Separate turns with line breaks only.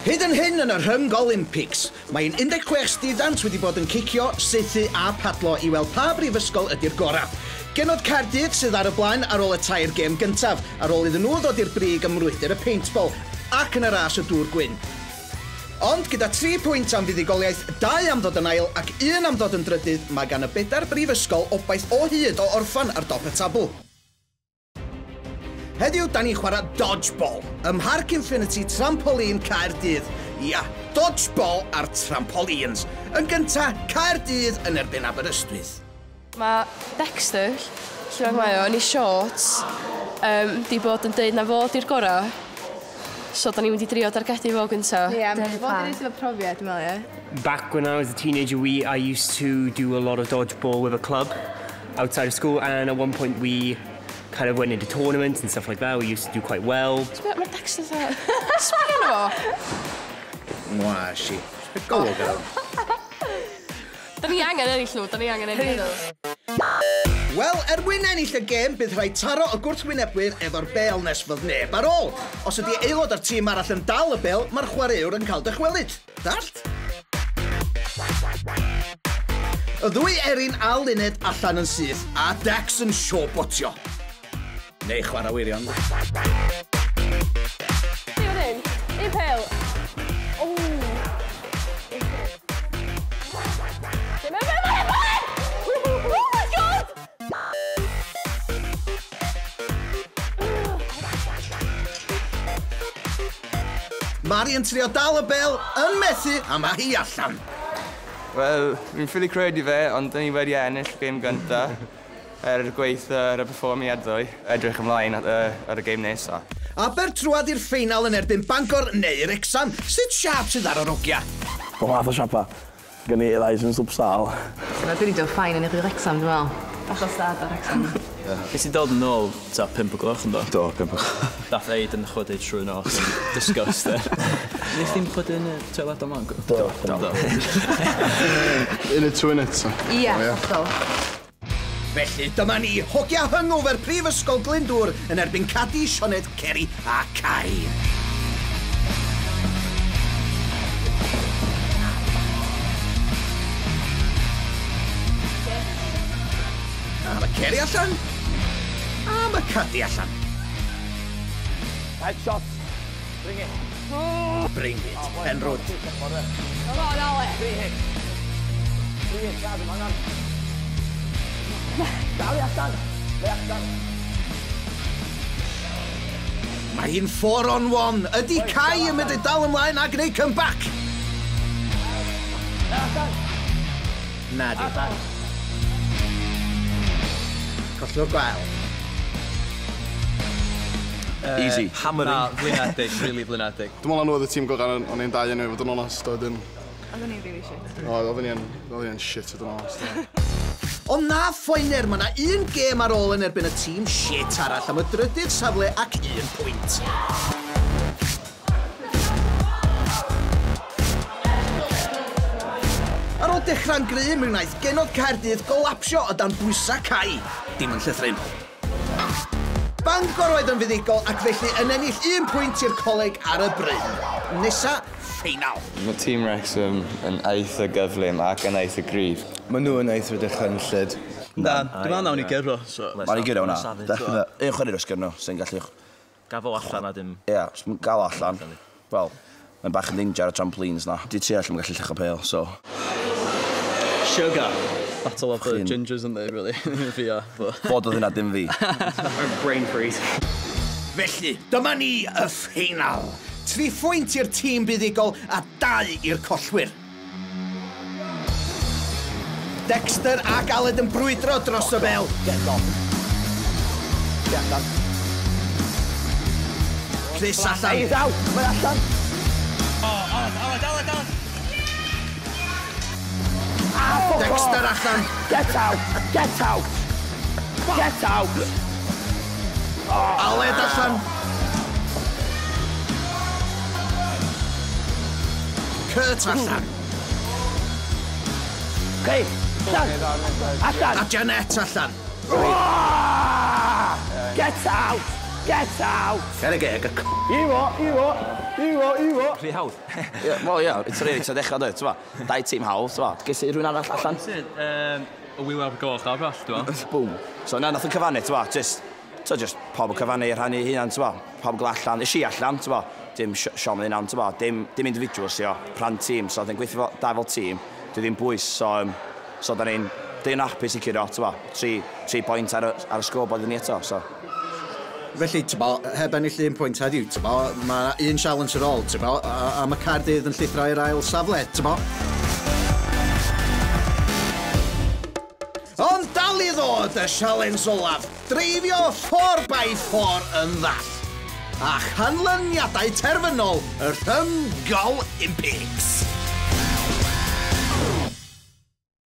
Hyd yn hyn yn y Rhyng-golympics, mae'n 16 student wedi bod yn cicio, saethu a padlo I weld pa brifysgol ydy'r gorau. Genod Caerdydd sydd ar y blaen ar ôl y tair gêm gyntaf, ar ôl iddyn nhw ddod i'r brig ym mrwydr y paintball ac yn y ras y dŵr gwyn. Ond gyda 3 pwynt am fuddugoliaeth, 2 am ddod yn ail ac 1 am ddod yn drydydd, mae gan y 4 brifysgol obaith o hyd o orffan ar dop y tabl. Heddiw, da ni'n chwarae Dodgeball, ym Mharc Infinity Trampoline Caerdydd. Ia, Dodgeball ar Trampolines. Yn gynta, Caerdydd yn erbyn Aberystwyth.
Mae Dexter, lle mae o, yn ei shorts, di bod yn dweud na fod i'r gorau. So, da ni'n mynd I drio dargedu fo gynta.
Ie, fod i'n eithaf o profiad, dwi'n meddwl,
Back when I was a teenager, I used to do a lot of dodgeball with a club outside of school, and at one point we kind of went into tournaments and stuff like that. We used to do quite well.
Mae Dexter dda. Sbio na fo.
Mwa, si. Golwg o.
Da ni angen ennill nhw, da ni angen ennill nhw.
Wel, mwyn ennill y gêm, bydd rhaid taro y gwrthwynebwyr efo'r bel nes fydd neb ar ôl. Os ydy aelod o'r tîm arall yn dal y bel, mae'r chwaraewr yn cael dychwelyd. Dallt? Y ddwy erin a Lyned allan yn syth, a Dex yn siobotio. Neu chwarae wirion.
Ti fan hyn? Un pêl. Oh my god!
Mari yn trio dal y bel, yn methu, a mae hi allan.
Wel, fi'n ffili credu fe, ond dyn ni wedi ennill gêm gyntaf. Gweithio ar y perfformiad ddwy. Edrych ymlaen ar y gêm nesaf.
Abertrwad i'r ffeinal yn erbyn Bangor neu Wrecsam. Sut siap sydd ar yr ogia?
Bo math o siapa. Gen I licence subsal.
Dwi wedi dod ffain yn eich Wrecsam, dwi'n meddwl. Allo stad ar Wrecsam.
Nes I dod yn ôl ta 5 o gloch yn do?
Do, 5 o gloch.
Dath Eid yn chwydyd trwy nos yn disgusting. Nes ti'n pwyd yn y toilet o mango?
Do.
In a 2 minutes.
Ie, do.
Felly, dyma ni, hogia hungover Prifysgol Glyndŵr yn erbyn Cadi, Sioned, Ceri a Cai. A mae Ceri allan, a mae Cadi allan.
Headshot. Bring it.
Bring it, Penrod.
Come on, Ale.
Bring it, Cadi, man. Dali allan. Fe allan.
Mae hi'n 4 on 1. Ydy Cai yn mynd I dal ymlaen a gwneud comeback? Na di. Collio'r gwael.
Easy.
Hammering. Na, blynedig, really blynedig.
Dwi'n meddwl nhw oedd y tîm gorau o'n i'n dau enw, fod yn onest, oedden...
Oedden ni'n really shit.
Oedden ni'n shit, oedden onest.
Ond na phoener, mae yna 1 gêm ar ôl yn erbyn y tîm shit arall am y drydydd safle ac 1 pwynt. Ar ôl dechrau'n gry, mi wnaeth genod Caerdydd golapsio o dan bwysa Cai, dim yn llythryn. Bangor oedd yn fuddigol ac felly yn ennill 1 pwynt i'r coleg ar y bryn. Nesa, ffeinal.
Mae tîm Wrexham yn eitha gyflym ac yn eitha gryf. Mae nhw yn eitha dychrynllid.
Na, dwi'n meddwl nawn ni gyrro.
Mae'n I gyrro hwnna. Un chwarae os gyrno, sy'n gallu...
Gafo allan a dim...
Ie, os mae'n gael allan. Wel, mae'n bach yn ninja ar y trampolines na. Di ti allan yn gallu llech o pêl, so...
Sugar. Battle of the gingers yn dweud, really. Fi a.
Bod oedd hynna dim fi.
Brain freeze.
Felly, dyma ni y ffeinal. 3 phwynt i'r tîm buddigol a 2 i'r collwyr. Dexter a Galed yn brwydro dros y bel.
Get on. Get on.
Chris allan.
He's out. Mae'n allan.
Aled.
Dexter allan.
Get out. Get out. Get out.
Aled allan. Kurt allan.
Okay. Allan.
A Janet allan.
Get out. Get out! Gael ei geg y c...
Rhy hawdd.
Wel, ie, it's really, so dechrau dweud, ti'n fa? Dau tîm hawdd, ti'n fa? Ges i rhywun arall allan?
Y wyl ar y goch arall, dwi'n fa.
Boom. So na, nath yn cyfannu, ti'n fa? Just pob yn cyfannu rhannu hunan, ti'n fa? Pob yn allan, is i allan, ti'n fa? Dim siom yn un, ti'n fa? Dim individuals, ti'n fa? Pran tîm, so dyn gweithio da fel tîm, dwi ddim bwys, so da ni'n hapus i curo, ti'n fa? 3 pwynt ar y sgorboard i ni eto, so.
Felly, heb ennill 1 pwynt heddiw, mae un challenge ar ôl, a mae Caerdydd yn llithro i'r ail safle, Ond dal i ddod y challenge olaf, dreifio 4x4 yn ddall. A chanlyniadau terfynol y Rhyng-golympics.